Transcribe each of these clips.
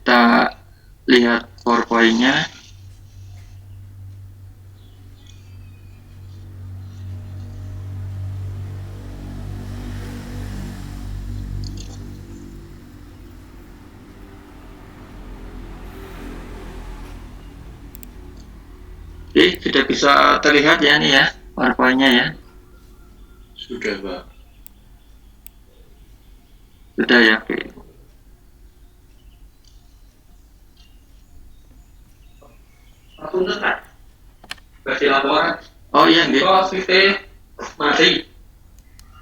kita lihat PowerPoint-nya. Oke, sudah bisa terlihat ya nih ya PowerPoint-nya ya. Sudah, Pak. Sudah ya, oke. Punten, Pak. Bagi laporan. Oh iya, nggih. Kok siste mati.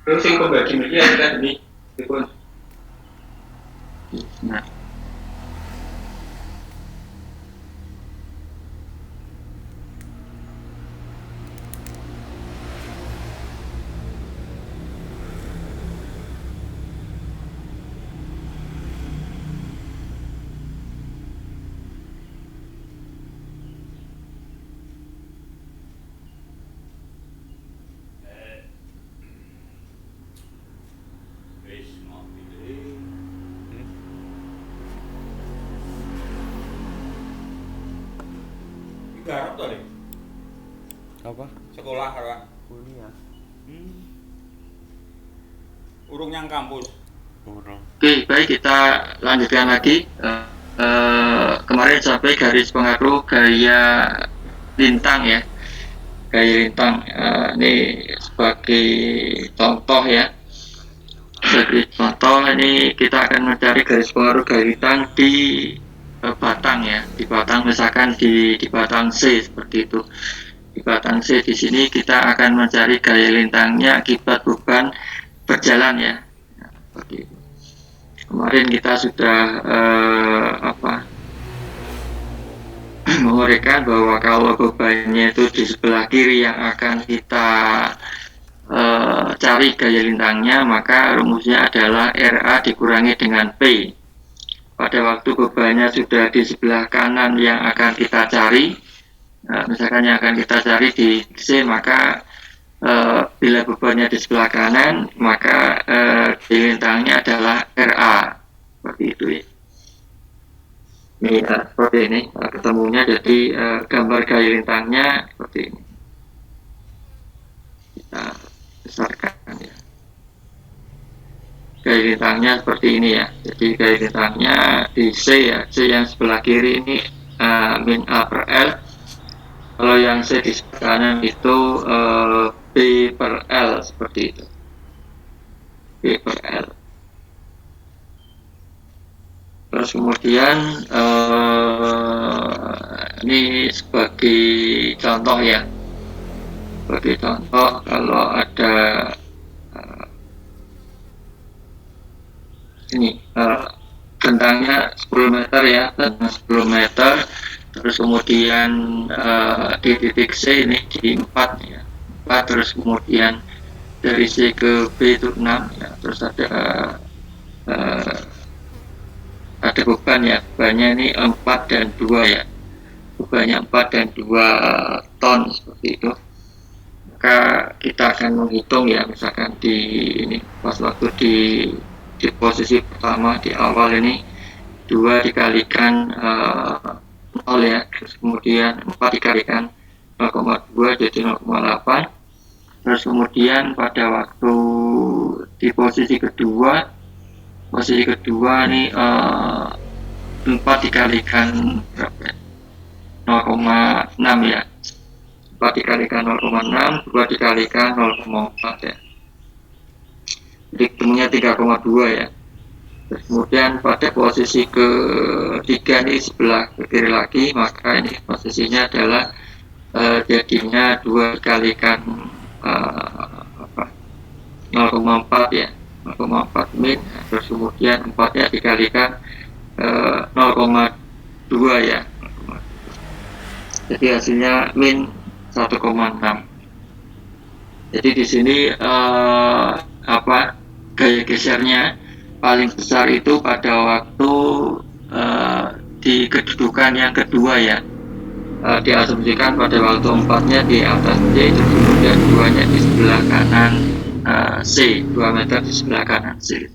Terus sing pembagi media kan ini. Dipun. Nah, Garap tadi. Apa? Sekolah kan. Kuliah. Urung yang kampus. Urung. oke, baik, kita lanjutkan lagi. Kemarin sampai garis pengaruh gaya lintang ya. Gaya lintang ini sebagai contoh ya. Sebagai contoh ini kita akan mencari garis pengaruh gaya lintang di batang ya, di batang, misalkan di batang C seperti itu. Di batang C di sini kita akan mencari gaya lintangnya akibat beban berjalan ya. Seperti itu. Kemarin kita sudah menguraikan bahwa kalau bebannya itu di sebelah kiri yang akan kita cari gaya lintangnya, maka rumusnya adalah RA dikurangi dengan P. Pada waktu bebannya sudah di sebelah kanan yang akan kita cari, misalkan yang akan kita cari di C, maka bila bebannya di sebelah kanan, maka gaya lintangnya adalah RA. Seperti itu ya. Ini seperti ini ketemunya, jadi gambar gaya lintangnya seperti ini. Kita besarkan ya. Gaya lintangnya seperti ini ya. Jadi gaya lintangnya di C ya. C yang sebelah kiri ini min A per L. Kalau yang C di sebelah kanan itu B per L, seperti itu. B per L. Terus kemudian ini sebagai contoh ya. Sebagai contoh, kalau ada ini bentangnya 10 meter ya, bentang 10 meter, terus kemudian di titik C ini di 4 ya, 4, terus kemudian dari C ke B itu 6 ya, terus ada beban ya, bebannya ini 4 dan 2 ya, bebannya 4 dan 2 ton seperti itu. Maka kita akan menghitung ya, misalkan di ini pas waktu di posisi pertama di awal ini 2 dikalikan 0 ya, terus kemudian 4 dikalikan 0,2 jadi 0,8. Terus kemudian pada waktu di posisi kedua nih 4 dikalikan berapa ya? 0,6 ya, 4 dikalikan 0,6, 2 dikalikan 0,4 ya, jadi ketemunya 3,2 ya. Terus kemudian pada posisi ketiga ini sebelah ke kiri lagi, maka ini posisinya adalah jadinya 2 dikalikan 0,4 ya, 0,4 min, terus kemudian 4 nya dikalikan 0,2 ya, jadi hasilnya min 1,6. Jadi di sini gaya gesernya paling besar itu pada waktu di kedudukan yang kedua ya, diasumsikan pada waktu 4-nya di atas C, terus kemudian 2-nya di sebelah kanan C, 2 meter di sebelah kanan C.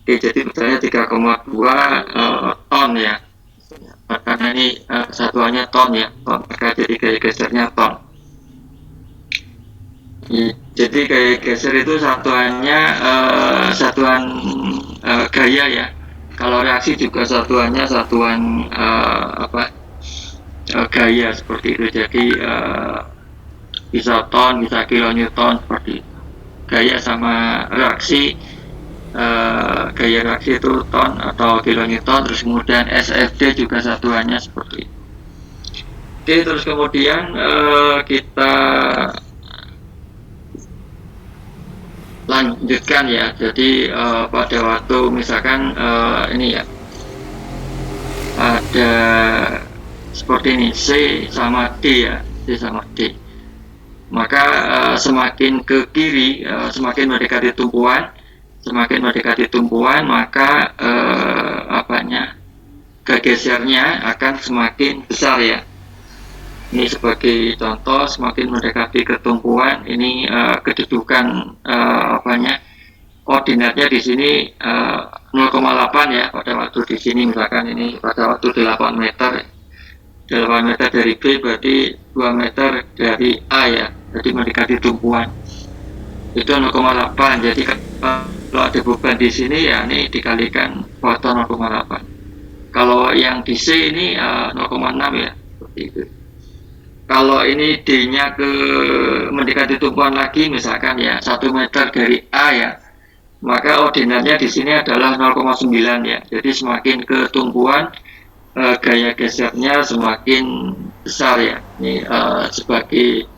Oke, jadi misalnya 3,2 ton ya, karena ini satuannya ton ya, ton, maka jadi gaya gesernya ton. Jadi gaya geser itu satuannya satuan gaya ya. Kalau reaksi juga satuannya satuan gaya seperti itu. Jadi bisa ton, bisa kilonewton seperti itu. Gaya sama reaksi, gaya reaksi itu ton atau kilonewton. Terus kemudian SFD juga satuannya seperti itu. Oke, terus kemudian kita lanjutkan ya. Jadi pada waktu misalkan ini ya, ada seperti ini, C sama D ya, C sama D. Maka semakin ke kiri, semakin mendekati tumpuan, maka gesernya akan semakin besar ya. Ini sebagai contoh, semakin mendekati ke tumpuan, ini kedudukan koordinatnya di sini 0,8 ya pada waktu di sini, misalkan ini pada waktu 8 meter. 8 meter dari B berarti 2 meter dari A ya, jadi mendekati tumpuan itu 0,8. Jadi kalau ada beban di sini ya ini dikalikan faktor 0,8. Kalau yang di C ini 0,6 ya, seperti itu. Kalau ini D-nya ke mendekati tumpuan lagi, misalkan ya 1 meter dari A ya, maka ordinatnya di sini adalah 0,9 ya. Jadi semakin ke tumpuan, gaya gesernya semakin besar ya. Ini sebagai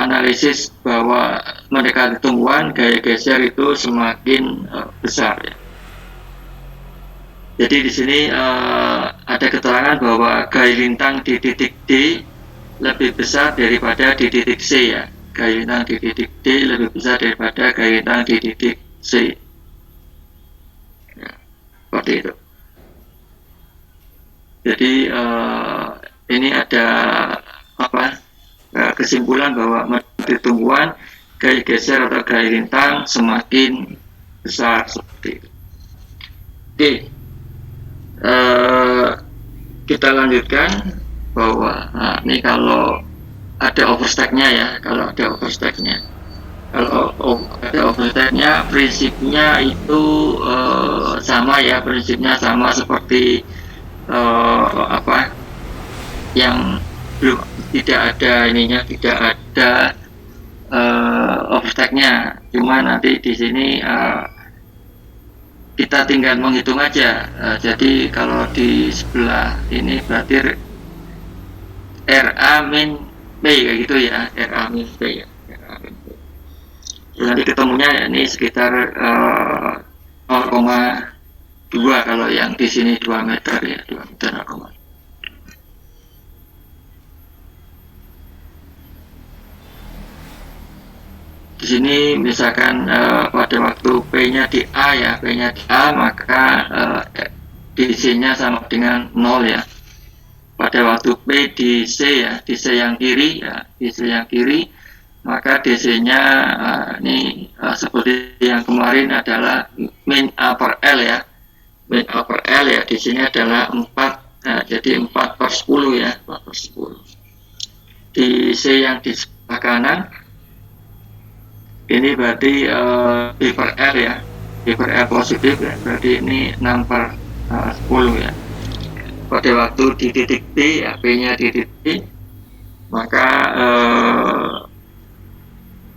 analisis bahwa mendekati tumpuan, gaya geser itu semakin besar ya. Jadi di sini ada keterangan bahwa gaya lintang di titik D lebih besar daripada di titik C ya. Gaya lintang di titik D lebih besar daripada gaya lintang di titik C. Ya, seperti itu. Jadi ini ada kesimpulan bahwa di tumbuhan gaya geser atau gaya lintang semakin besar seperti itu. Oke, kita lanjutkan bahwa ini kalau ada overstack-nya ya, kalau ada overstack-nya prinsipnya itu sama ya, prinsipnya sama seperti yang belum, tidak ada ininya, tidak ada overstack-nya, cuma nanti di sini kita tinggal menghitung aja. Jadi kalau di sebelah ini berarti RA min P kayak gitu ya, RA min P ya, RA min P. Nanti ketemunya ya, ini sekitar 0,2 kalau yang di sini 2 meter ya, 2 meter 0,2. Di sini misalkan pada waktu P-nya di A ya, P-nya di A, maka DC-nya sama dengan 0 ya. Pada waktu P di C ya, di C yang kiri ya, di C yang kiri, maka DC-nya ini seperti yang kemarin adalah min A per L ya. Min A per L ya, di sini adalah 4, jadi 4/10 ya, 4/10. Di C yang di sebelah kanan, ini berarti B per R ya, B per R positif ya, berarti ini 6/10 ya. Pada waktu di titik B ya, P-nya di titik B, maka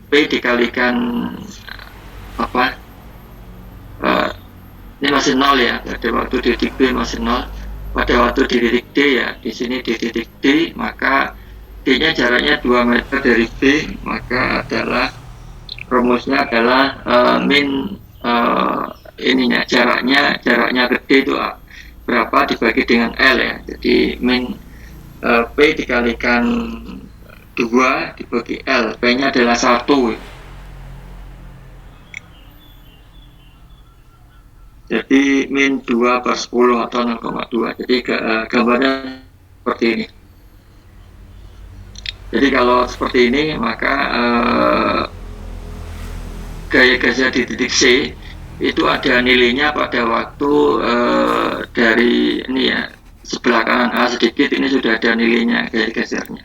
P dikalikan ini masih 0 ya, pada waktu di titik B masih 0. Pada waktu di titik D ya, di sini di titik D, maka D-nya jaraknya 2 meter dari B, maka adalah rumusnya adalah min ininya, jaraknya ke D itu berapa dibagi dengan L ya. Jadi min P dikalikan 2 dibagi L, P-nya adalah 1. Jadi min 2/10 atau 0,2. Jadi gambarnya seperti ini. Jadi kalau seperti ini, maka gaya geser di titik C itu ada nilainya pada waktu dari ini ya, sebelah kanan A sedikit ini sudah ada nilainya gaya gesernya.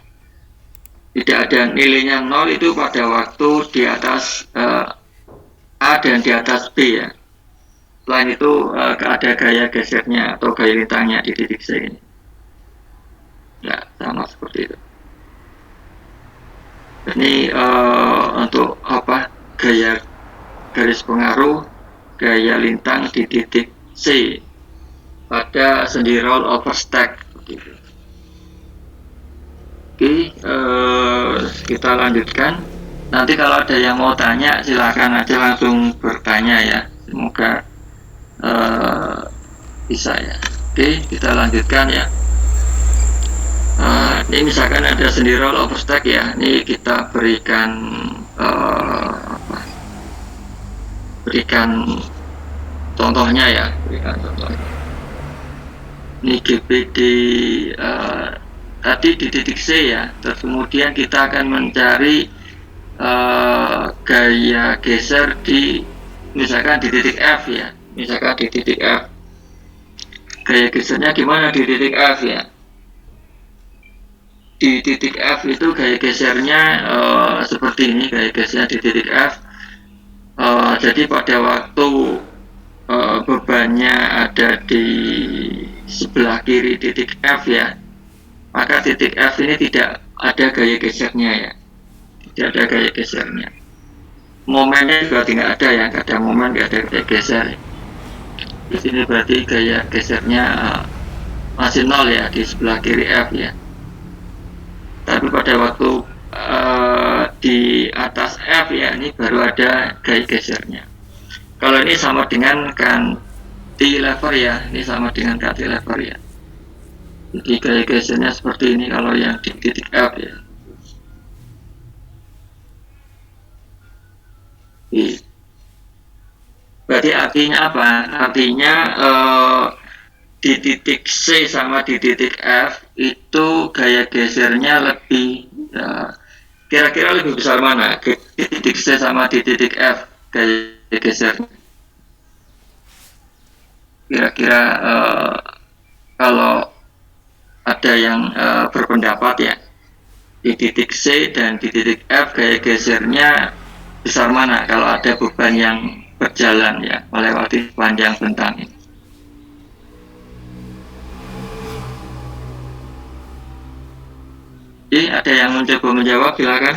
Tidak ada nilainya 0 itu pada waktu di atas A dan di atas B ya. Selain itu ada gaya gesernya atau gaya lintangnya di titik C ini. Ya, sama seperti itu. Ini untuk apa, gaya garis pengaruh gaya lintang di titik C pada sendi roll over stack. Oke, kita lanjutkan. Nanti kalau ada yang mau tanya silakan aja langsung bertanya ya. Semoga bisa ya. Oke, kita lanjutkan ya. Ini misalkan ada sendi roll over stack ya. Ini kita berikan berikan contohnya ya, berikan contohnya. Ini GPD tadi di titik C ya, terus kemudian kita akan mencari gaya geser di misalkan di titik F ya, misalkan di titik F. Gaya gesernya gimana di titik F ya? Di titik F itu gaya gesernya seperti ini, gaya gesernya di titik F. Jadi pada waktu bebannya ada di sebelah kiri titik F ya, maka titik F ini tidak ada gaya gesernya ya, tidak ada gaya gesernya. Momennya juga tidak ada ya, tidak ada momen, tidak ada gaya geser. Di sini berarti gaya gesernya masih 0 ya di sebelah kiri F ya. Tapi pada waktu di atas F ya, ini baru ada gaya gesernya. Kalau ini sama dengan cantilever ya, ini sama dengan cantilever ya. Jadi gaya gesernya seperti ini kalau yang di titik F ya. Berarti artinya apa? Artinya di titik C sama di titik F itu gaya gesernya lebih kira-kira lebih besar mana? Di titik C sama di titik F gaya geser. Kira-kira kalau ada yang berpendapat ya, di titik C dan di titik F gaya gesernya besar mana kalau ada beban yang berjalan ya melewati panjang bentang ini. Jadi ada yang mencoba menjawab, silakan.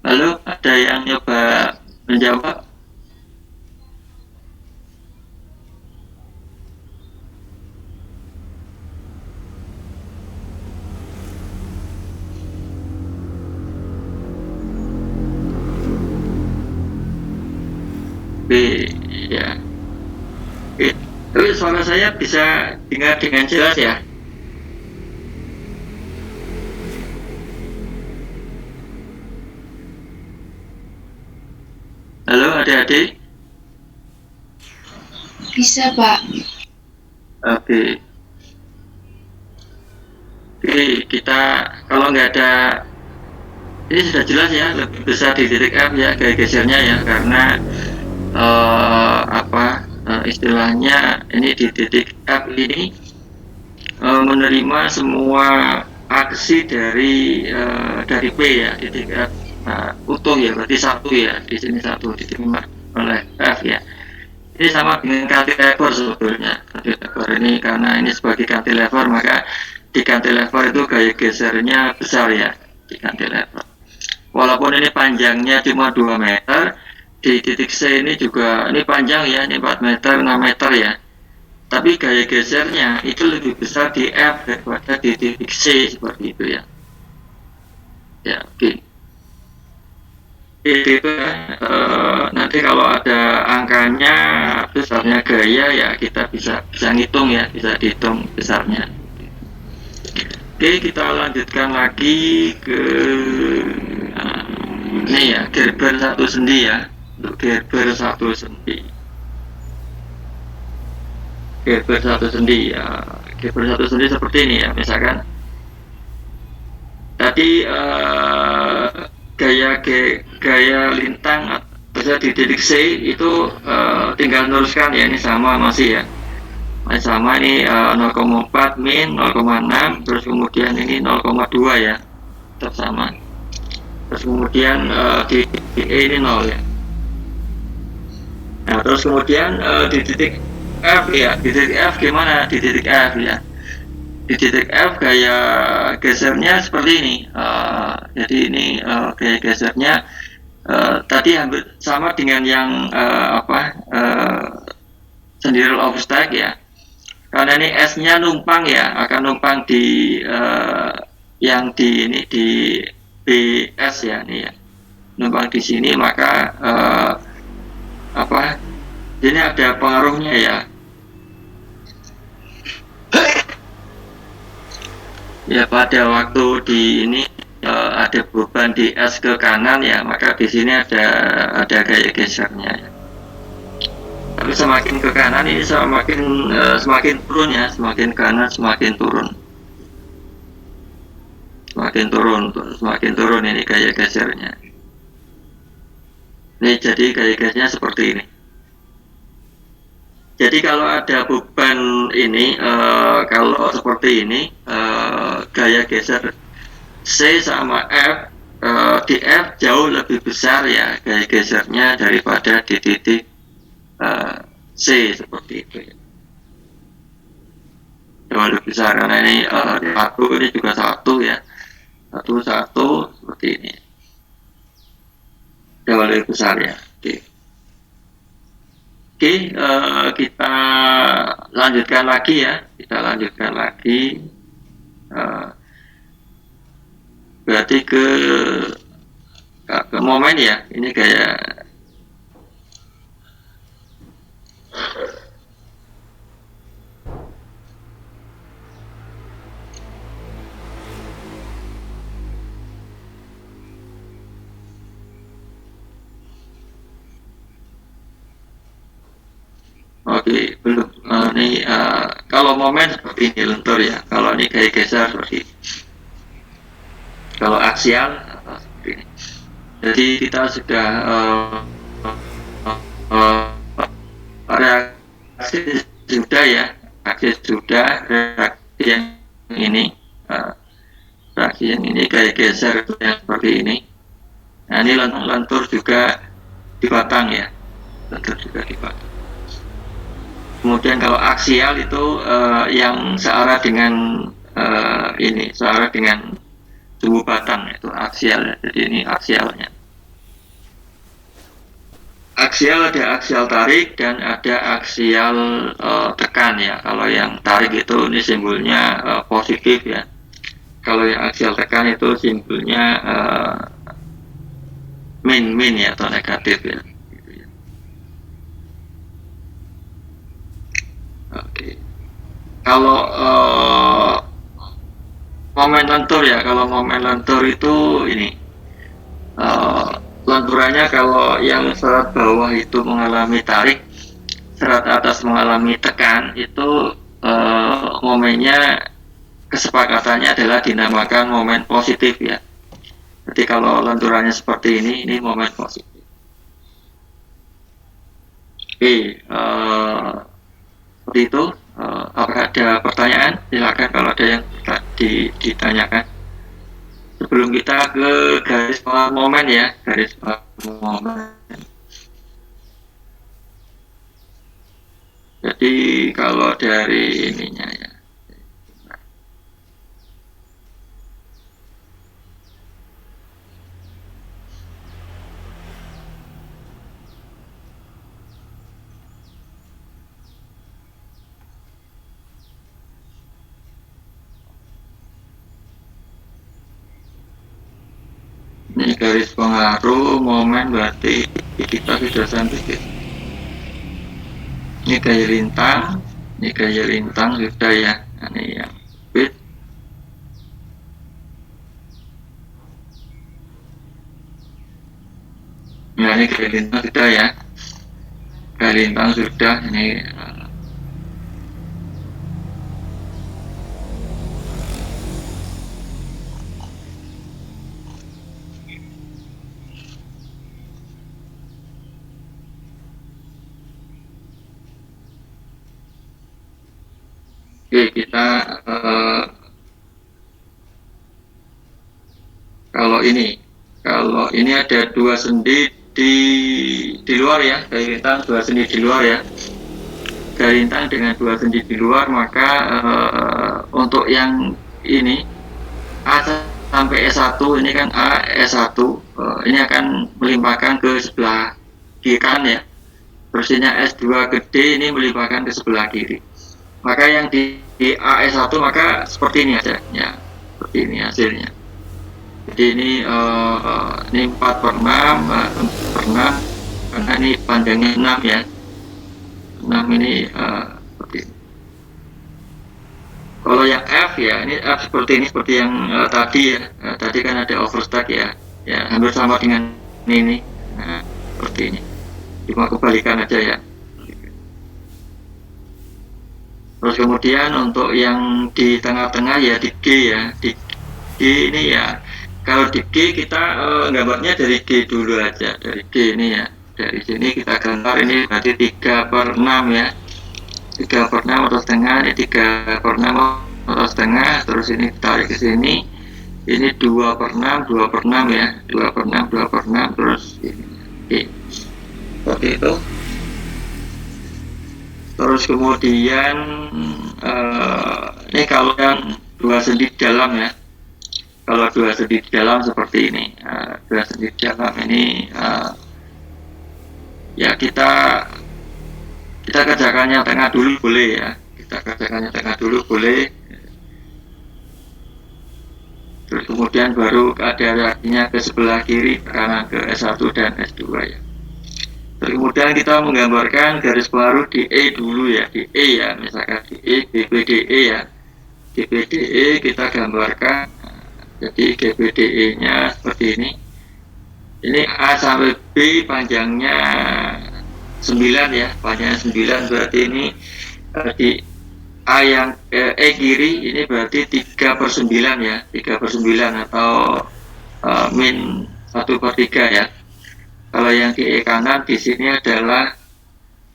Lalu ada yang nyoba menjawab? B ya. Tapi suara saya bisa dengar dengan jelas ya. Halo adik-adik. Bisa, Pak. Oke. Oke, kita kalau nggak ada ini sudah jelas ya, lebih besar di titik F ya gaya gesernya ya, karena istilahnya ini di titik F ini menerima semua aksi dari P ya, titik F utuh ya, berarti satu ya, di sini satu diterima oleh F ya. Ini sama dengan cantilever sebetulnya. Cantilever ini karena ini sebagai cantilever, maka di cantilever itu gaya gesernya besar ya di cantilever. Walaupun ini panjangnya cuma 2 meter, di titik C ini juga ini panjang ya, ini 4 meter, 6 meter ya. Tapi gaya gesernya itu lebih besar di F daripada di titik C seperti itu ya. Ya, oke. Itu nanti kalau ada angkanya besarnya gaya ya kita bisa ngitung ya, bisa dihitung besarnya. Oke, kita lanjutkan lagi ke ini ya, Gerber satu sendi ya. Untuk Gerber satu sendi. Gerber satu sendi ya. Gerber satu sendi seperti ini ya. Misalkan tadi gaya lintang bisa di titik C itu tinggal meneruskan ya, ini sama masih ya. Masih sama ini 0,4 min 0,6, terus kemudian ini 0,2 ya, tetap sama. Terus kemudian di E ini 0 ya. Nah terus kemudian di titik F ya, di titik F gimana? Di titik F ya, di titik F gaya gesernya seperti ini. Jadi ini gaya gesernya tadi hampir sama dengan yang sendiri of stack ya. Karena ini S-nya numpang ya, akan numpang di yang di ini di BS ya, nih ya, numpang di sini, maka ini ada pengaruhnya ya. Ya pada waktu di ini ada beban di S ke kanan ya, maka di sini ada gaya gesernya ya. Tapi semakin ke kanan ini semakin turun ya, semakin kanan semakin turun, semakin turun ini gaya gesernya. Ini jadi gaya gesernya seperti ini. Jadi kalau ada beban ini, kalau seperti ini, gaya geser C sama F, di F jauh lebih besar ya gaya gesernya daripada di titik C seperti itu ya. Jauh lebih besar karena ini satu, ini juga satu ya, satu seperti ini, jauh lebih besar ya. Oke, kita lanjutkan lagi ya, berarti ke momen ya, ini kayak oke, belum. Ini kalau momen seperti ini lentur ya, kalau ini kayak geser seperti ini. Kalau aksial seperti ini. Jadi kita sudah reaksi sudah ya, reaksi yang ini, reaksi yang ini kayak geser yang seperti ini. Nah ini lentur juga di batang ya, lentur juga di batang. Kemudian kalau aksial itu yang searah dengan ini, searah dengan tubuh batang, itu aksial ya. Jadi ini aksialnya. Aksial ada aksial tarik dan ada aksial tekan ya. Kalau yang tarik itu ini simbolnya positif ya. Kalau yang aksial tekan itu simbolnya min ya, atau negatif ya. Oke. Kalau momen lentur ya, kalau momen lentur itu ini lenturannya kalau yang serat bawah itu mengalami tarik, serat atas mengalami tekan, itu momennya kesepakatannya adalah dinamakan momen positif ya. Jadi kalau lenturannya seperti ini momen positif. Oke, seperti itu. Apakah ada pertanyaan? Silakan kalau ada yang ditanyakan. Sebelum kita ke garis momen ya, garis momen. Jadi kalau dari ininya ya. Ini garis pengaruh momen, berarti kita sudah sampai. Ini gaya lintang sudah ya. Ini yang bit. ini garis lintang sudah ya, garis lintang sudah ini. Oke, kita kalau ini ada dua sendi di luar ya, garis lintang dua sendi di luar ya, garis lintang dengan dua sendi di luar, maka untuk yang ini A sampai S1 ini kan A S1 ini akan melimpahkan ke sebelah kiri kan ya, terusnya S2 gede ini melimpahkan ke sebelah kiri. Maka yang di AS1 maka seperti ini aja ya, seperti ini hasilnya. Jadi ini 4/6 karena ini panjangnya 6 ya, 6 ini seperti ini. Kalau yang F ya, ini F seperti ini, seperti yang tadi ya, tadi kan ada overstack ya, ya hampir sama dengan ini, nah, seperti ini, cuma kebalikan aja ya. Terus kemudian untuk yang di tengah-tengah ya di G ya, di G ini ya, kalau di G kita gambarnya dari G dulu aja, dari G ini ya, dari sini kita gambar ini berarti 3/6 ya, 3/6 atau setengah, ini 3/6 atau setengah, terus ini tarik ke sini, ini 2/6, 2/6 ya, 2/6, 2/6, terus ini, oke, seperti itu. Terus kemudian ini kalau yang dua sendi dalam ya, kalau dua sendi dalam seperti ini, dua sendi dalam ini ya kita kerjakannya tengah dulu boleh ya, kita kerjakannya tengah dulu boleh, terus kemudian baru ada reaksinya ke sebelah kiri karena ke S1 dan S2 ya. Terus kemudian kita menggambarkan garis pengaruh di E dulu ya, di E ya, misalkan di E, GBDE ya, GBDE kita gambarkan, jadi GBDE nya seperti ini A sampai B panjangnya 9 ya, panjangnya 9, berarti ini di A yang E kiri ini berarti 3/9 ya, 3/9 atau min 1/3 ya. Kalau yang di E kanan di sini adalah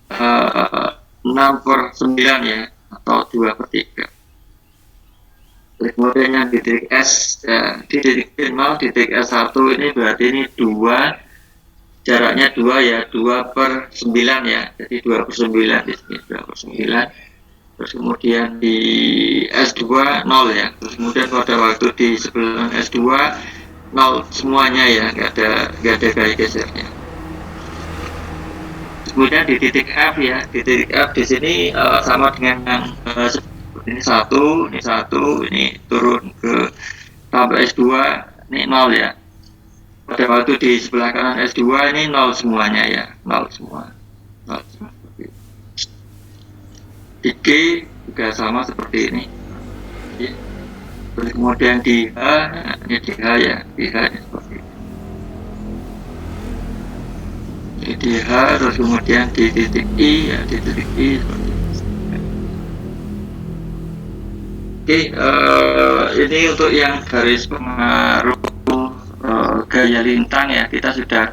6/9 ya, atau 2/3. Kemudian yang di titik S ya, di titik 0, di titik S1 ini berarti ini 2, jaraknya 2 ya, 2/9 ya, jadi 2/9 di sini, 2/9. Terus kemudian di S2 0 ya, terus kemudian pada waktu di sebelah S2 0 semuanya ya, nggak ada garis gesernya. Kemudian di titik F ya, di titik F di sini sama dengan yang ini satu, ini turun ke sampai S2 ini 0 ya. Pada waktu di sebelah kanan S2 ini 0 semuanya ya, 0 semua. 0 semua. Di G juga sama seperti ini. Ya. Terus kemudian di H, ini di H ya, di H ini seperti ini. Di H, terus kemudian di titik I ya, di titik I seperti ini. Oke, ini untuk yang garis pengaruh gaya lintang ya, kita sudah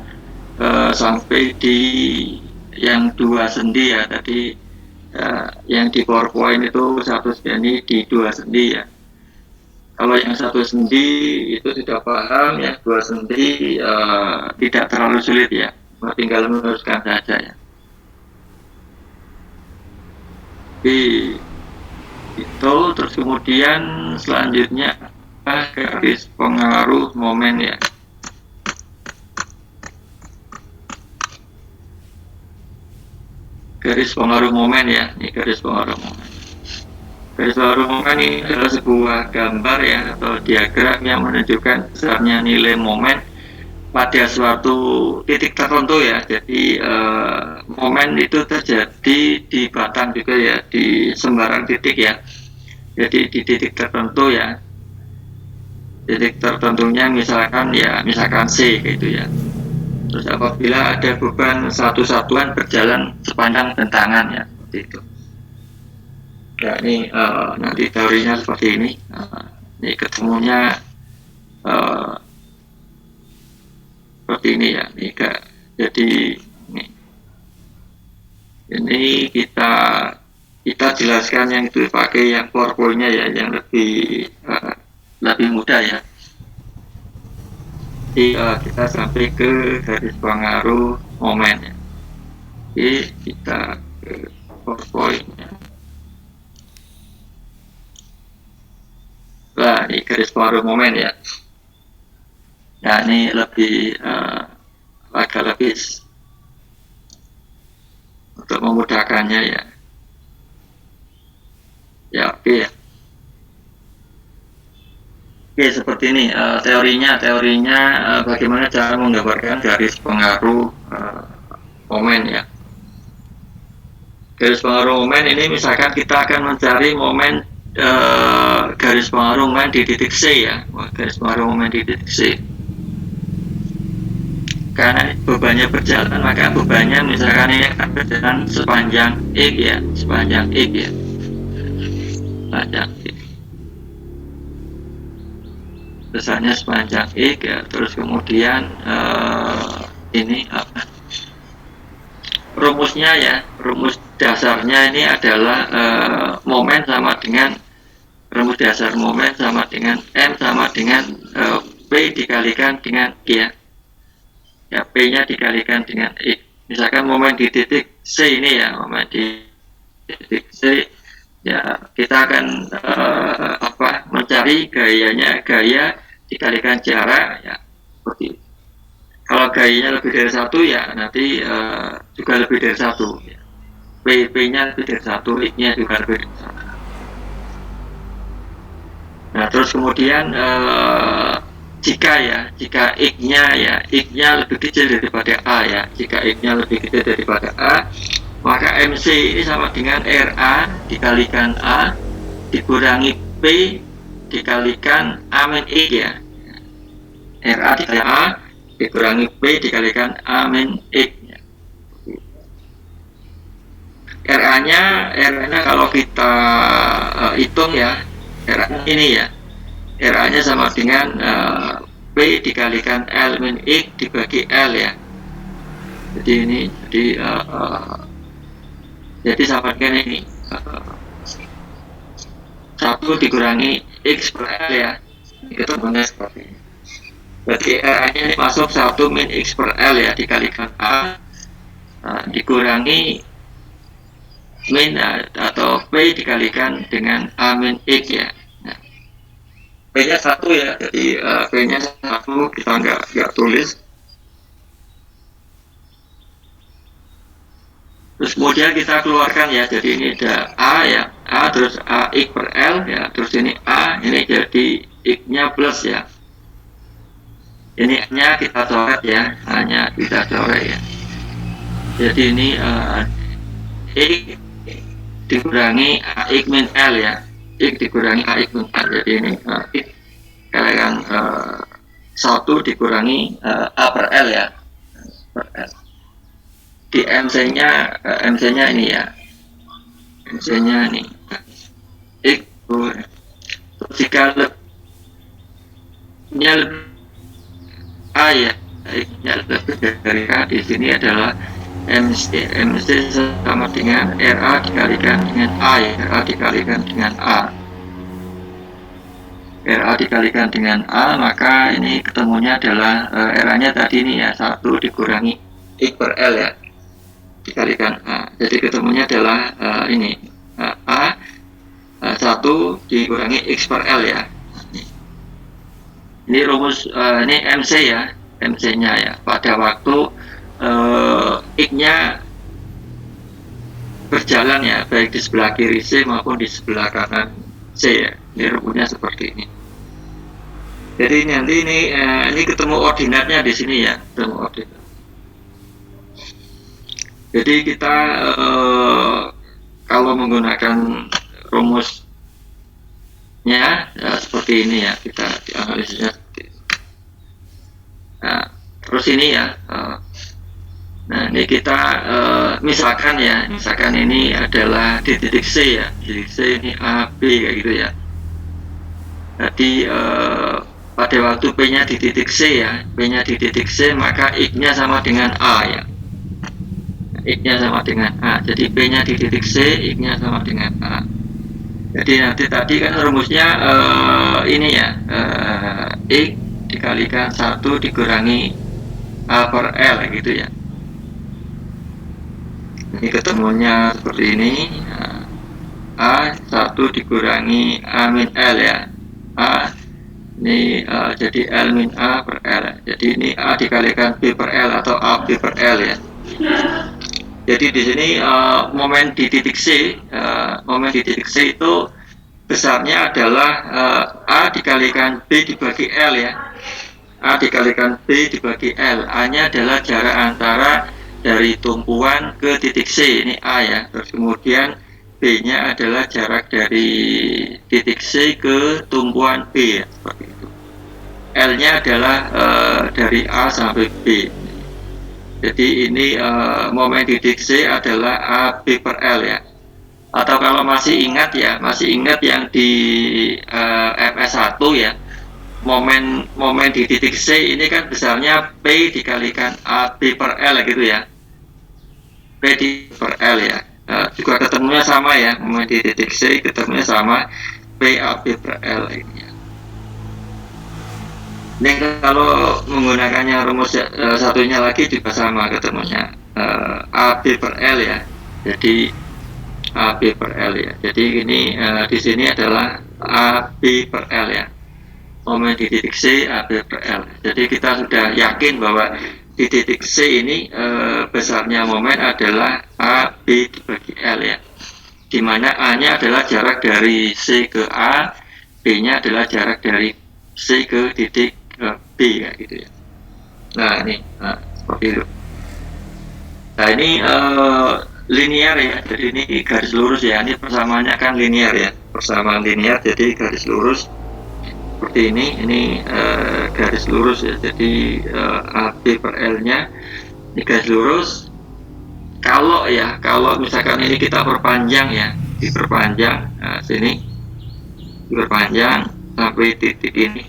sampai di yang dua sendi ya, tadi yang di PowerPoint itu satu sendi di dua sendi ya. Kalau yang satu sendi itu sudah paham ya, dua sendi tidak terlalu sulit ya, tinggal meneruskan saja ya. Oke, itu terus kemudian selanjutnya garis pengaruh momen ya. Garis pengaruh momen ya, ini garis pengaruh momen. Garis pengaruh momen ini adalah sebuah gambar ya, atau diagram yang menunjukkan besarnya nilai momen pada suatu titik tertentu ya. Jadi momen itu terjadi di batang juga ya, di sembarang titik ya. Jadi di titik tertentu ya, titik tertentunya misalkan ya, misalkan C gitu ya. Terus apabila ada beban satu satuan berjalan sepanjang bentangan ya, seperti itu. Ya ini nanti teorinya seperti ini. Ini ketemunya seperti ini ya. Jadi ini kita jelaskan yang itu pakai yang PowerPoint-nya ya, yang lebih mudah ya. Jadi kita sampai ke garis pengaruh momen ya. Jadi kita ke PowerPoint-nya. Nah, ini garis pengaruh momen ya. Nah, ini lebih agak lebih untuk memudahkannya ya. Ya, oke ya. Oke, seperti ini teorinya bagaimana cara menggambarkan garis pengaruh momen ya. Garis pengaruh momen ini misalkan kita akan mencari momen garis pengaruh momen di titik C ya, garis pengaruh momen di titik C. Karena bebannya berjalan, maka bebannya misalkan ini akan berjalan sepanjang X ya, sepanjang X ya, sepanjang X. Besarnya sepanjang X ya, terus kemudian ini apa rumusnya ya, rumus dasarnya ini adalah momen sama dengan rumus dasar momen sama dengan M sama dengan P dikalikan dengan Q ya, P nya dikalikan dengan X. Misalkan momen di titik C ini ya, momen di titik C ya, kita akan mencari gaya dikalikan jarak ya, seperti itu. Kalau gayanya lebih dari satu ya nanti juga lebih dari satu ya. P nya lebih dari satu, X nya juga lebih dari satu. Nah terus kemudian jika X nya lebih kecil daripada A ya, jika X nya lebih kecil daripada A, maka MC ini sama dengan RA dikalikan A dikurangi P dikalikan A min X ya. RA dikalikan A dikurangi P dikalikan A min X ya. RA nya kalau kita hitung ya, RA ini ya, RA nya sama dengan P dikalikan L min X dibagi L ya. Jadi ini jadi sama dengan ini 1 dikurangi X per L ya, ketemunya seperti ini. Berarti RA nya ini masuk 1 min X per L ya, dikalikan A dikurangi min atau P dikalikan dengan A min X ya. Nah, P nya 1 ya, jadi P nya 1 kita nggak tulis. Terus kemudian kita keluarkan ya, jadi ini ada A ya, A terus A X per L ya, terus ini A, ini jadi X nya plus ya. Ini A-nya kita coret ya, A-nya kita coret ya. Jadi ini X dikurangi AX min L ya, X dikurangi AX min L, jadi ini X kalian 1 dikurangi A per L ya, per L. Di MC-nya ini ya, MC-nya ini X. Jika lebihnya A ya, X-nya lebih dari A, di sini adalah MC sama dengan RA dikalikan dengan A ya, RA dikalikan dengan A. RA dikalikan dengan A, maka ini ketemunya adalah RA-nya tadi ini ya, 1 dikurangi X per L ya, dikalikan A. Jadi ketemunya adalah ini A 1 dikurangi X per L ya. Ini rumus ini MC ya, MC-nya ya, pada waktu X-nya berjalan ya, baik di sebelah kiri C maupun di sebelah kanan C ya. Ini rumusnya seperti ini. Jadi nanti ini ketemu ordinatnya di sini ya, ketemu ordinat. Jadi kita kalau menggunakan rumusnya ya, seperti ini ya, kita dianalisisnya seperti ini. Nah, terus ini ya ini kita misalkan ya, misalkan ini adalah di titik C ya, di titik C ini A, B kayak gitu ya. Jadi pada waktu P-nya di titik C ya, P-nya di titik C, maka X-nya sama dengan A ya. X-nya sama dengan A. Jadi P-nya di titik C, X-nya sama dengan A. Jadi nanti tadi kan rumusnya ini ya, X dikalikan 1 dikurangi A per L gitu ya. Ini ketemunya seperti ini. A 1 dikurangi A min L ya. A ini jadi L min A per L. Jadi ini A dikalikan B per L atau A B per L ya. Jadi di sini momen di titik C, momen di titik C itu besarnya adalah A dikalikan B dibagi L ya. A dikalikan B dibagi L. A-nya adalah jarak antara dari tumpuan ke titik C, ini A ya. Terus kemudian B-nya adalah jarak dari titik C ke tumpuan B ya, seperti itu. L-nya adalah dari A sampai B. Jadi ini momen titik C adalah A B per L ya. Atau kalau masih ingat ya, masih ingat yang di MS1 ya, momen di titik C ini kan besarnya P dikalikan AB per L gitu ya. P di per L ya. Juga ketemunya sama ya, momen di titik C ketemunya sama PAB per L ini ya. Ini kalau menggunakannya rumus satunya lagi juga sama ketemunya AB per L ya. Jadi AB per L ya. Jadi ini di sini adalah AB per L ya. Momen di titik C AB per L. Jadi kita sudah yakin bahwa di titik C ini besarnya momen adalah AB dibagi L ya. Di mana A-nya adalah jarak dari C ke A, B-nya adalah jarak dari C ke titik B ya gitu ya. Nah ini seperti itu. Nah ini linear ya. Jadi ini garis lurus ya. Ini persamaannya kan linear ya. Persamaan linear jadi garis lurus. Seperti ini garis lurus ya, jadi AB per L nya ini garis lurus. Kalau misalkan ini kita perpanjang ya, diperpanjang sini, diperpanjang sampai titik ini,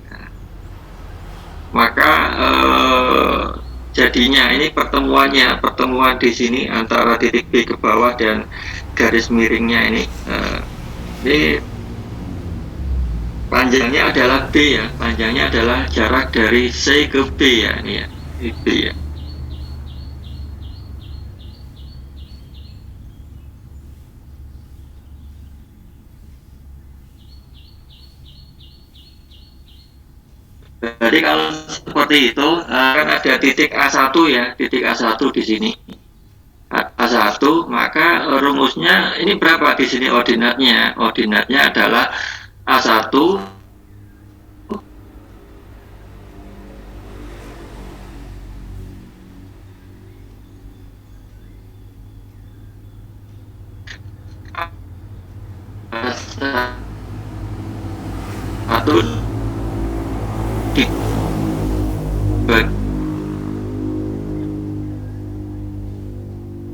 maka jadinya ini pertemuan di sini antara titik B ke bawah dan garis miringnya ini panjangnya adalah B ya, panjangnya adalah jarak dari C ke B ya, ini ya, ini B ya. Jadi kalau seperti itu kan ada titik A1 ya, titik A1 di sini. A1, maka rumusnya ini berapa di sini ordinatnya? Ordinatnya adalah A1 satu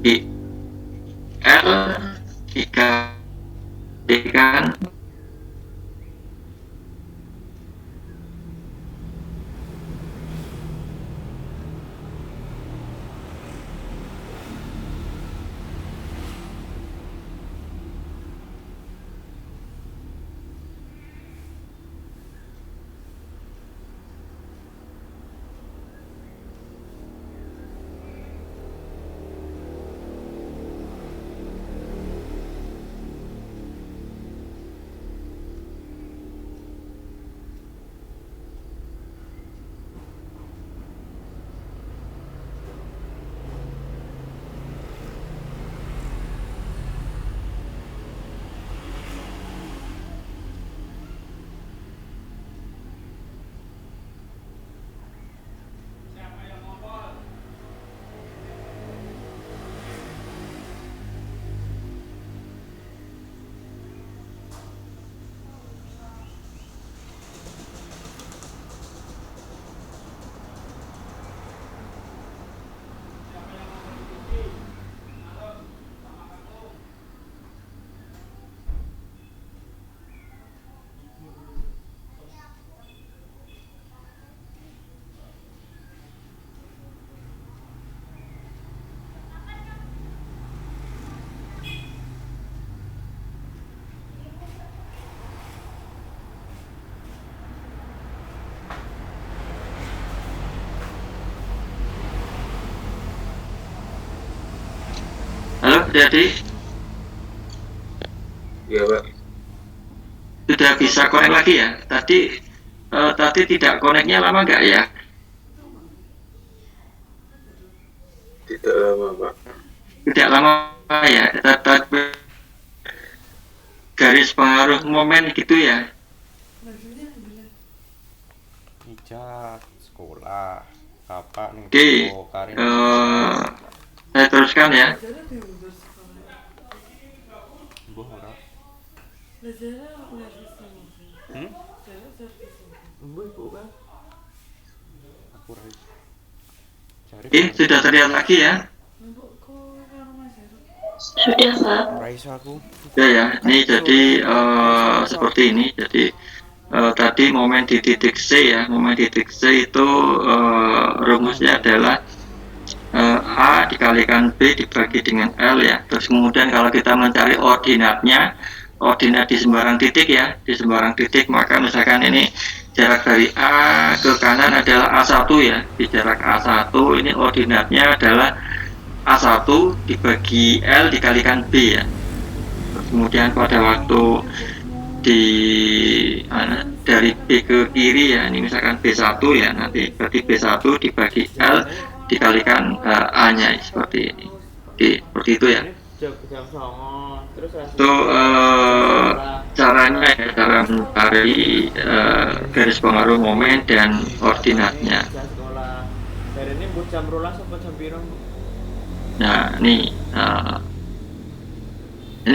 di L dikalikan jadi Iya Pak. sudah bisa connect lagi ya. Tadi tidak connectnya lama nggak ya? Tidak lama Pak. Tidak lama ya. Tetapi garis pengaruh momen gitu ya. Ijat sekolah apa nih? Oke, Karin. saya teruskan ya. Mbah ora. Aku ora. Cari. Sudah terlihat lagi ya. Sudah, Pak. Ora iso aku. Ya, ini jadi seperti ini. Jadi tadi momen di titik C ya, momen di titik C itu rumusnya adalah A dikalikan B dibagi dengan L ya. Terus kemudian kalau kita mencari ordinatnya, ordinat di sembarang titik ya, di sembarang titik, maka misalkan ini jarak dari A ke kanan adalah A1 ya. Di jarak A1 ini ordinatnya adalah A1 dibagi L dikalikan B ya. Kemudian pada waktu dari B ke kiri ya, ini misalkan B1 ya, nanti berarti B1 dibagi L dikalikan A-nya seperti ini. Oke, seperti itu ya. Itu caranya ya, cara mencari garis pengaruh momen dan ordinatnya. Nah, ini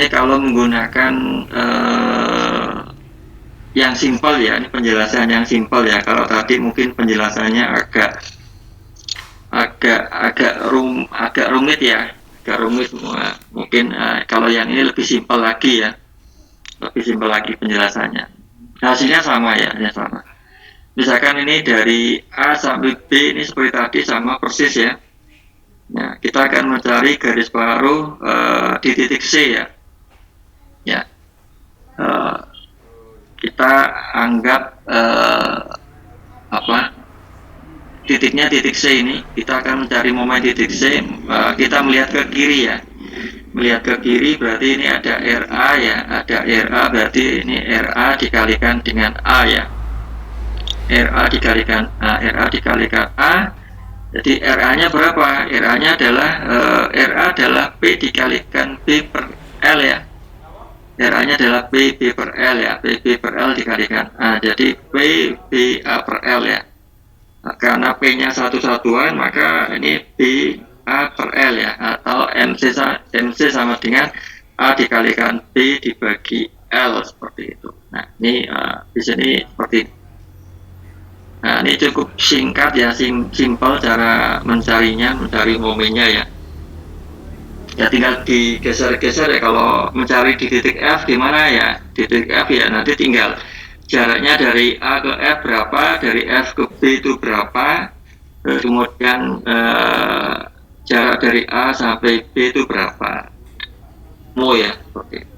kalau menggunakan yang simpel ya, ini penjelasan yang simpel ya. Kalau tadi mungkin penjelasannya agak rumit ya, agak rumit. Mungkin kalau yang ini lebih simpel lagi ya, lebih simpel lagi penjelasannya. Hasilnya sama ya, hasilnya sama. Misalkan ini dari A sampai B ini seperti tadi sama persis ya. Nah, kita akan mencari garis pengaruh di titik C ya. Ya, kita anggap titiknya titik C ini. Kita akan mencari momen titik C. Kita melihat ke kiri ya. Melihat ke kiri berarti ini ada RA ya. Ada RA berarti ini RA dikalikan dengan A ya. RA dikalikan A. Jadi RA-nya berapa? RA-nya adalah RA adalah P dikalikan B per L ya. RA-nya adalah P B per L ya. P B per L dikalikan A. Jadi P B A per L ya. Nah, karena P-nya satu-satuan maka ini B A per L ya, atau MC sama dengan A dikalikan B dibagi L seperti itu. Nah, ini di sini seperti ini. Nah, ini cukup singkat ya, simpel cara mencarinya, mencari momennya ya. Ya tinggal digeser-geser ya, kalau mencari di titik F gimana ya. Di titik F ya nanti tinggal jaraknya dari A ke F berapa, dari F ke B itu berapa, kemudian jarak dari A sampai B itu berapa. Ya, seperti itu.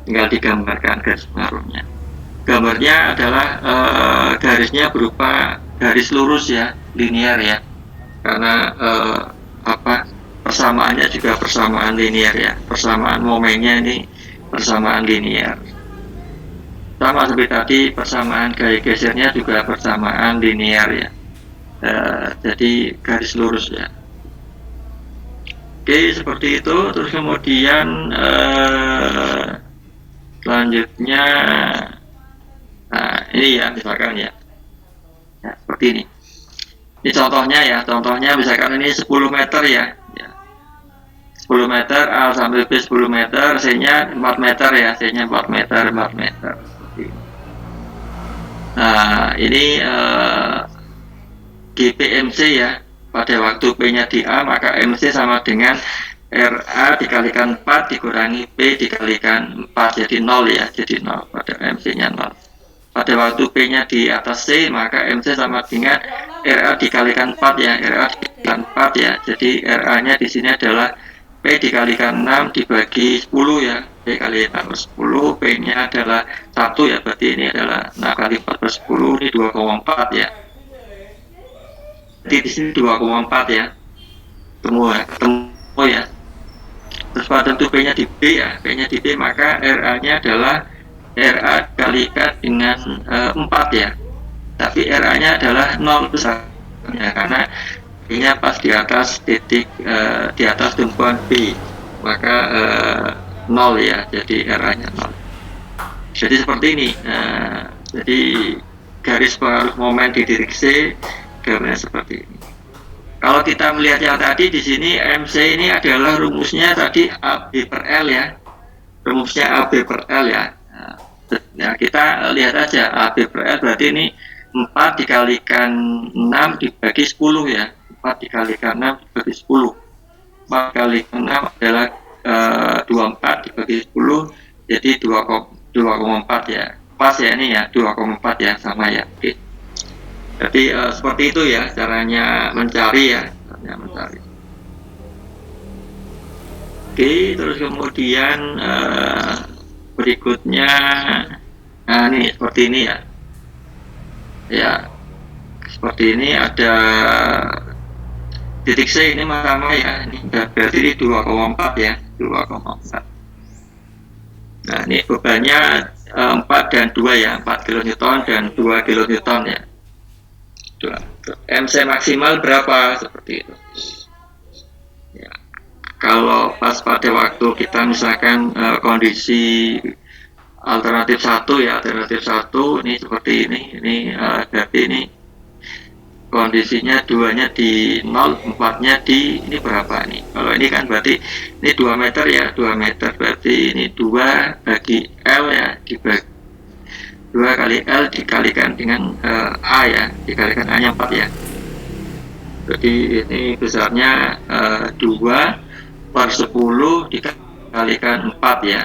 Tinggal digambarkan garis pengaruhnya. Gambarnya adalah garisnya berupa garis lurus ya, linear ya, karena persamaannya juga persamaan linear ya, persamaan momennya ini persamaan linear. Sama seperti tadi, persamaan gaya gesernya juga persamaan linear ya, jadi garis lurus ya. Oke, seperti itu. Terus kemudian selanjutnya, nah ini ya misalkan ya, seperti ini. Ini contohnya ya, contohnya misalkan ini 10 meter ya, 10 meter, A sampai B 10 meter, C-nya 4 meter ya, C-nya 4 meter. Nah, ini GPMC ya, pada waktu P-nya di A, maka MC sama dengan RA dikalikan 4 dikurangi P dikalikan 4, jadi 0 ya, jadi 0, pada MC-nya 0. Pada waktu P-nya di atas C, maka MC sama dengan RA dikalikan 4 ya, RA dikalikan 4 ya, jadi RA-nya di sini adalah P dikalikan 6 dibagi 10 ya, P kali 6 per 10, P-nya adalah 1 ya, berarti ini adalah 6 kali 4 per 10, ini 2,4 ya. Jadi di sini 2,4 ya, ketemu ya. Terus pada tentu P-nya di B ya, P-nya di B, maka RA-nya adalah RA dikalikan dengan 4 ya. Tapi RA-nya adalah 0 besarnya, karena B-nya pas di atas titik, di atas tumpuan B. Maka 0 ya, jadi RA-nya 0. Jadi seperti ini. Jadi garis pengaruh momen di titik C gambarnya seperti ini. Kalau kita melihat yang tadi di sini, MC ini adalah rumusnya tadi AB per L ya. Rumusnya AB per L ya. Nah, kita lihat aja AB per L berarti ini 4 dikalikan 6 dibagi 10 ya. 4 dikalikan 6 dibagi 10. 4 kali 6 adalah 24 dibagi 10, jadi 2,4 ya. Pas ya ini ya, 2,4 ya, sama ya. Oke. Jadi seperti itu ya caranya mencari ya, caranya mencari. Oke, terus kemudian berikutnya, nah ini seperti ini ya. Ya, seperti ini ada titik C ini sama ya, ini berarti ini 2,4 ya, 2,4. Nah ini bebannya 4 dan 2 ya, 4 kN dan 2 kN ya. MC maksimal berapa, seperti itu ya. Kalau pas pada waktu kita misalkan kondisi alternatif 1 ya, alternatif 1 ini seperti ini berarti ini kondisinya 2-nya di 0, 4-nya di ini berapa nih. Kalau ini kan berarti ini 2 meter ya, 2 meter berarti ini 2 bagi L ya, dibagi 2 kali L dikalikan dengan A ya, dikalikan A-nya 4 ya. Jadi ini besarnya 2 per 10 dikalikan 4 ya.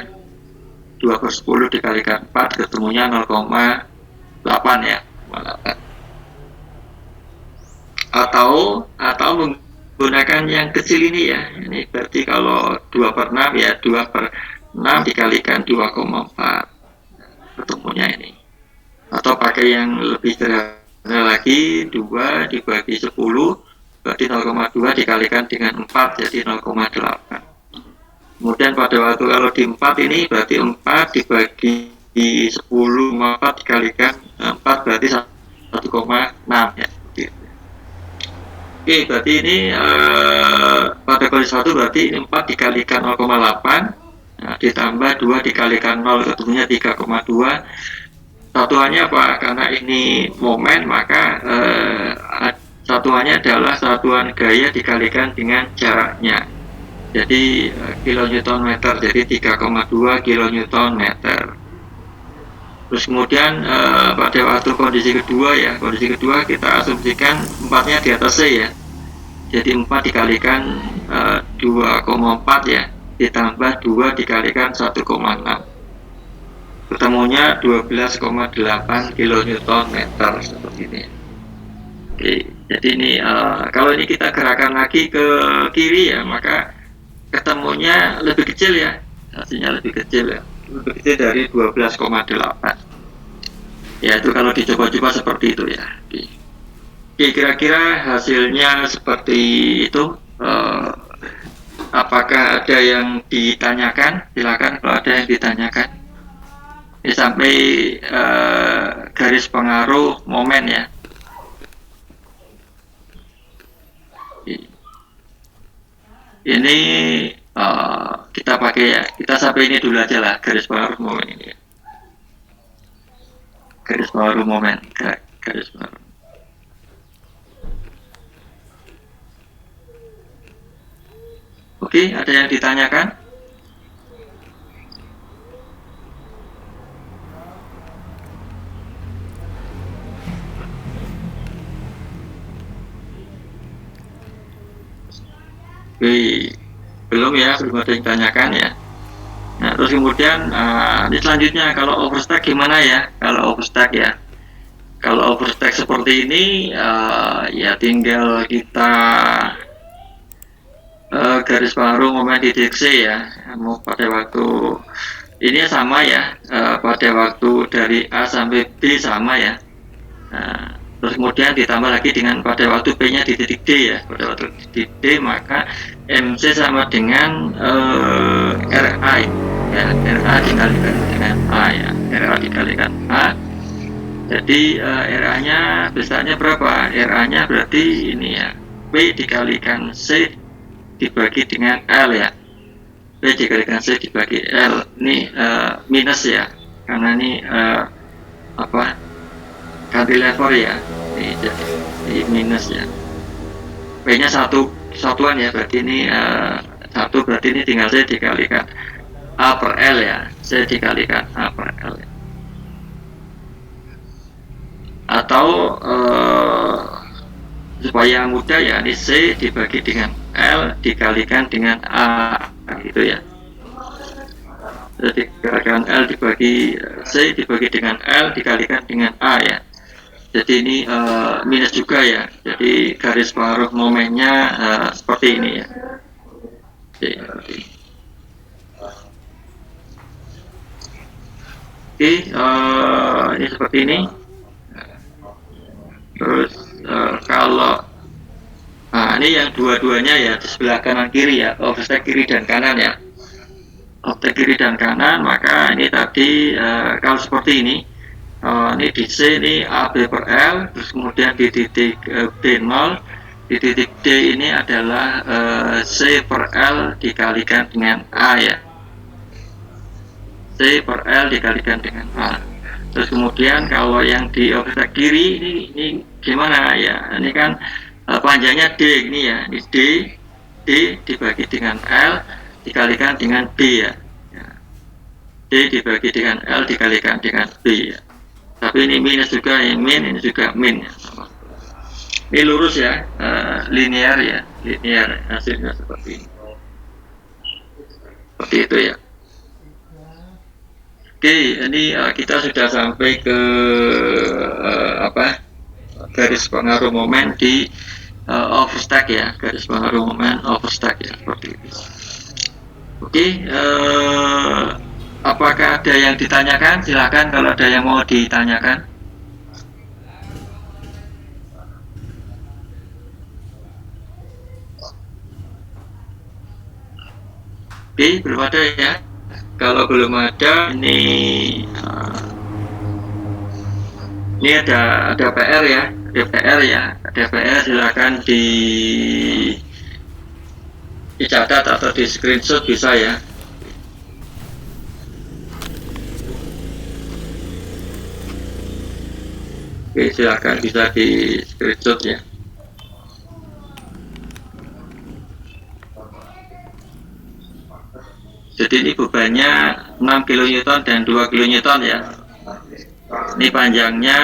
2 per 10 dikalikan 4 ketemunya 0,8 ya, 0,8. Atau menggunakan yang kecil ini ya. Ini berarti kalau 2 per 6 ya, 2 per 6 dikalikan 2,4. Ketemunya ini. Atau pakai yang lebih sederhana lagi, 2 dibagi 10 berarti 0,2 dikalikan dengan 4 jadi 0,8. Kemudian pada waktu kalau di 4 ini berarti 4 dibagi 10 4 dikalikan 4 berarti 1,6 ya. Oke, berarti ini pada kondisi 1 berarti 4 dikalikan 0,8 nah, ditambah 2 dikalikan 0 ketemunya 3,2. Satuannya apa? Karena ini momen maka satuannya adalah satuan gaya dikalikan dengan jaraknya. Jadi kN/m, jadi 3,2 kN/m. Terus kemudian pada waktu kondisi kedua ya, kondisi kedua kita asumsikan 4-nya di atas C ya. Jadi 4 dikalikan 2,4 ya, ditambah 2 dikalikan 1,6. Ketemunya 12,8 kN/m seperti ini. Oke, jadi ini kalau ini kita gerakan lagi ke kiri ya, maka ketemunya lebih kecil ya, hasilnya lebih kecil ya, lebih kecil dari 12,8. Ya itu kalau dicoba-coba seperti itu ya. Oke, kira-kira hasilnya seperti itu. Apakah ada yang ditanyakan? Silakan kalau ada yang ditanyakan. Ini sampai garis pengaruh momen ya. Ini kita pakai ya, kita sampai ini dulu aja lah, garis pengaruh momen ini ya. Garis pengaruh momen, garis pengaruh. Oke, ada yang ditanyakan? Oke, belum ya, belum ada yang ditanyakan ya. Nah, terus kemudian ini selanjutnya kalau overstack gimana ya? Kalau overstack ya, kalau overstack seperti ini ya tinggal kita garis pengaruh momen di titik C ya. Mau pada waktu ini sama ya, pada waktu dari A sampai B sama ya. Nah, Terus kemudian ditambah lagi dengan pada waktu P-nya di titik D ya, pada waktu di titik D maka MC sama dengan RA ya, RA dikalikan dengan A ya, RA dikalikan A. Jadi RA-nya besarnya berapa? RA-nya berarti ini ya, P dikalikan C dibagi dengan L ya. P dikalikan C dibagi L ini minus ya, karena ini cantilever ya, ini jadi minus ya. P-nya satuan ya, berarti ini satu, berarti ini tinggal C dikalikan A per L ya, C dikalikan A per L ya. Atau supaya mudah ya, ini C dibagi dengan L dikalikan dengan A gitu ya. Jadi dikalikan L dibagi C dibagi dengan L dikalikan dengan A ya. Jadi ini minus juga ya. Jadi garis paruh momennya seperti ini ya. Oke, ini seperti ini. Terus kalau ini yang dua-duanya ya di sebelah kanan kiri ya, overstack kiri dan kanan ya. Overstack kiri dan kanan, maka ini tadi kalau seperti ini. Ini di C ini AB per L, terus kemudian di titik D0, di titik D ini adalah C per L dikalikan dengan A ya. C per L dikalikan dengan A. Terus kemudian kalau yang di overstack kiri ini gimana ya? Ini kan panjangnya D ini ya, ini D dibagi dengan L dikalikan dengan B ya. D dibagi dengan L dikalikan dengan B ya. Tapi ini minus juga, ini juga min ya. Ini lurus ya, linear ya, linear hasilnya seperti ini. Seperti itu ya. Oke, ini kita sudah sampai ke garis pengaruh momen di overstack ya, garis pengaruh momen overstack ya, seperti itu. Oke, apakah ada yang ditanyakan? Silakan kalau ada yang mau ditanyakan. Oke, belum ada ya. Kalau belum ada, ini ada PR ya, ada PR silakan dicatat atau di screenshot bisa ya. Oke, silakan bisa di screenshot ya. Jadi ini bebannya 6 kN dan 2 kN ya. Ini panjangnya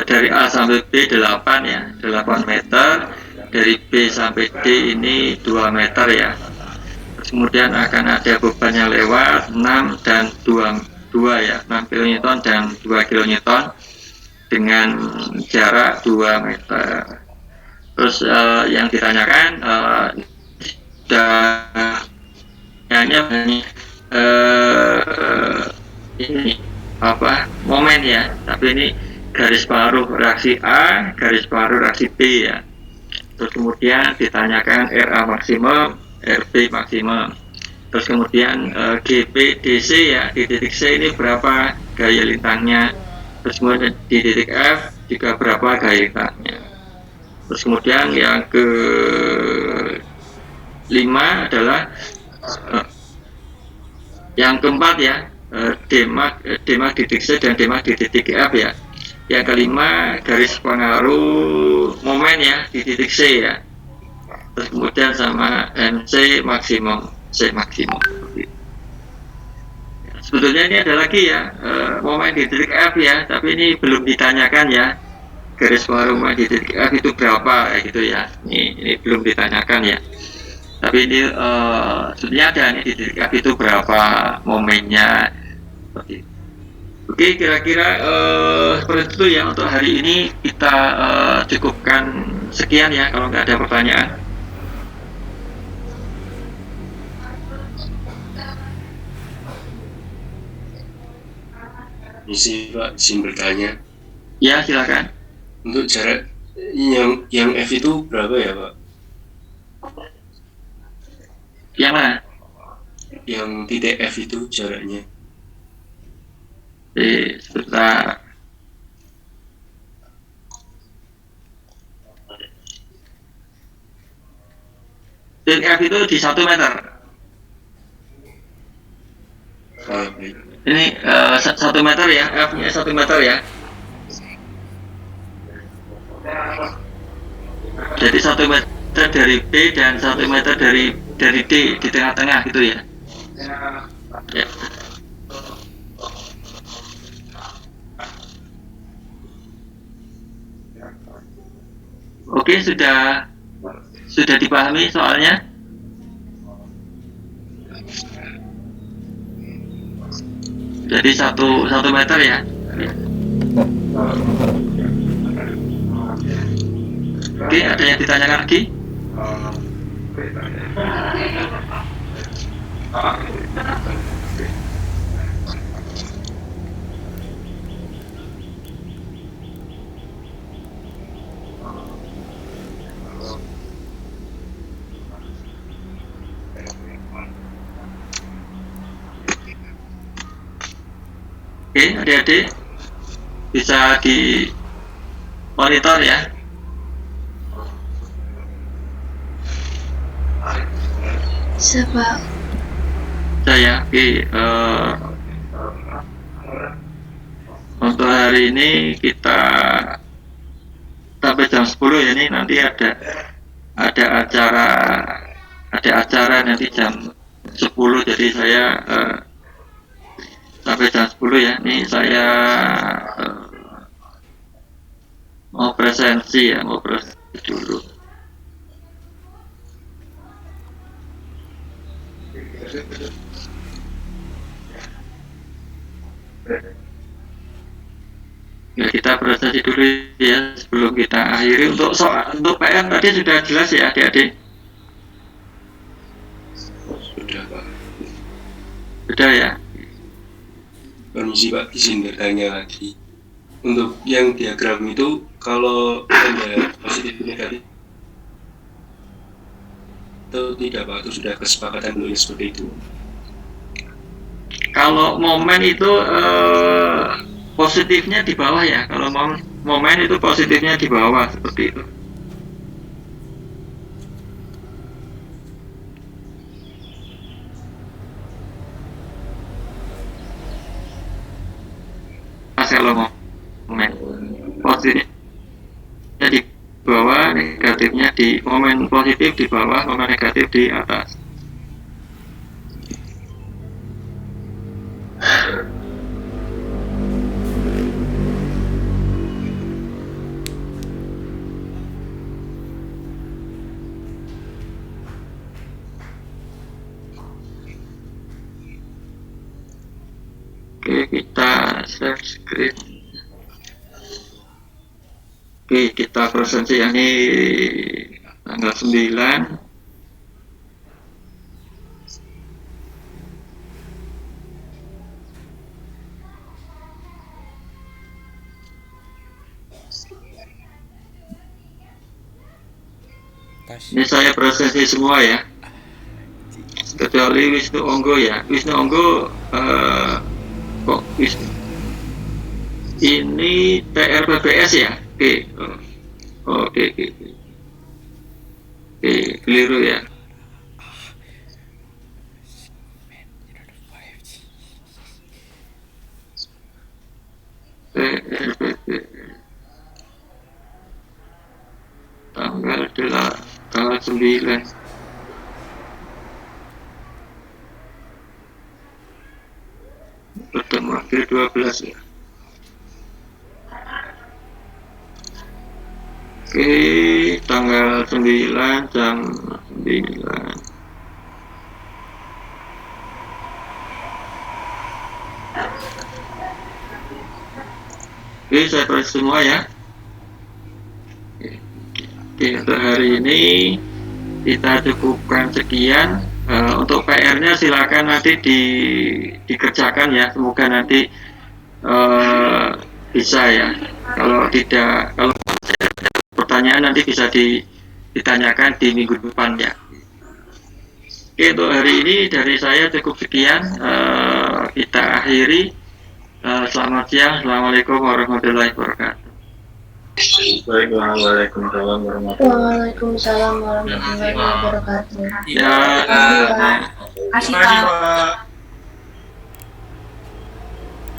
dari A sampai B 8 ya, 8 meter. Dari B sampai D ini 2 meter ya. Terus kemudian akan ada beban yang lewat 6 dan 2 ya, 6 kN dan 2 kN dengan jarak 2 meter. Terus yang ditanyakan ini momen ya, tapi ini garis paruh reaksi A, garis paruh reaksi B ya. Terus kemudian ditanyakan RA maksimum, RB maksimum. Terus kemudian GP DC ya, di titik C ini berapa gaya lintangnya. Terus kemudian di titik F juga berapa gaya lintangnya. Terus kemudian yang ke-5 adalah yang keempat ya, Dmax di titik C dan Dmax di titik F ya. Yang kelima garis pengaruh momen ya di titik C ya. Terus kemudian sama MC maksimum, C maksimum. Sebetulnya ini ada lagi ya, momen di titik F ya, tapi ini belum ditanyakan ya. Garis pengaruh momen di titik F itu berapa gitu ya. Ini belum ditanyakan ya. Tapi ini sebenarnya ada nih di titik F itu berapa momennya. Oke, kira-kira seperti itu ya untuk hari ini. Kita cukupkan sekian ya kalau nggak ada pertanyaan. Misi Pak, izin bertanya. Ya, silakan. Untuk jarak yang F itu berapa ya Pak? Yang mana? Yang titik F itu jaraknya. Sebentar. Titik F itu di 1 meter. Baik. Ini 1 meter ya, F-nya 1 meter ya. Jadi 1 meter dari B dan 1 meter dari D di tengah-tengah gitu ya. Ya. Oke, sudah dipahami soalnya? Jadi 1 meter ya. Oke, ada yang ditanyakan lagi? Oke, adik-adik bisa di monitor ya. Sebab Saya untuk hari ini kita sampai jam 10 ya. Ini nanti ada acara nanti jam 10, jadi saya sampai jam 10 ya. Ini saya mau presentasi dulu. Ya, kita presentasi dulu ya sebelum kita akhiri. Untuk PR tadi sudah jelas ya adik-adik? Sudah Pak. Sudah ya. Permisi Pak, izin bertanya lagi. Untuk yang diagram itu kalau ada positif negatif atau tidak Pak, itu sudah kesepakatan belum seperti itu? Kalau momen itu positifnya di bawah ya. Kalau momen itu positifnya di bawah seperti itu. Kalau momen positifnya di bawah, negatifnya di momen positif di bawah, momen negatif di atas. Oke, kita share screen. Oke, kita presentasi yang ini tanggal 9. Ini saya presentasi semua ya, kecuali Wisnu Onggo ya. Wisnu Onggo kok ini TRPPS ya? Oke, keliru ya. TRPPS tanggal 9. Pertemuan April 12 ya. Oke, tanggal 9 jam 9. Oke, saya press semua ya. Oke, untuk hari ini kita cukupkan sekian. Untuk PR-nya silakan nanti dikerjakan ya. Semoga nanti bisa ya. Kalau tidak, kalau nanti bisa ditanyakan di minggu depan ya. Oke, untuk hari ini dari saya cukup sekian. Kita akhiri. Selamat siang. Assalamualaikum warahmatullahi wabarakatuh. Baik, waalaikumsalam warahmatullahi Waalaikumsalam warahmatullahi wabarakatuh. Ya. Terima kasih, Pak. Terima kasih, Pak.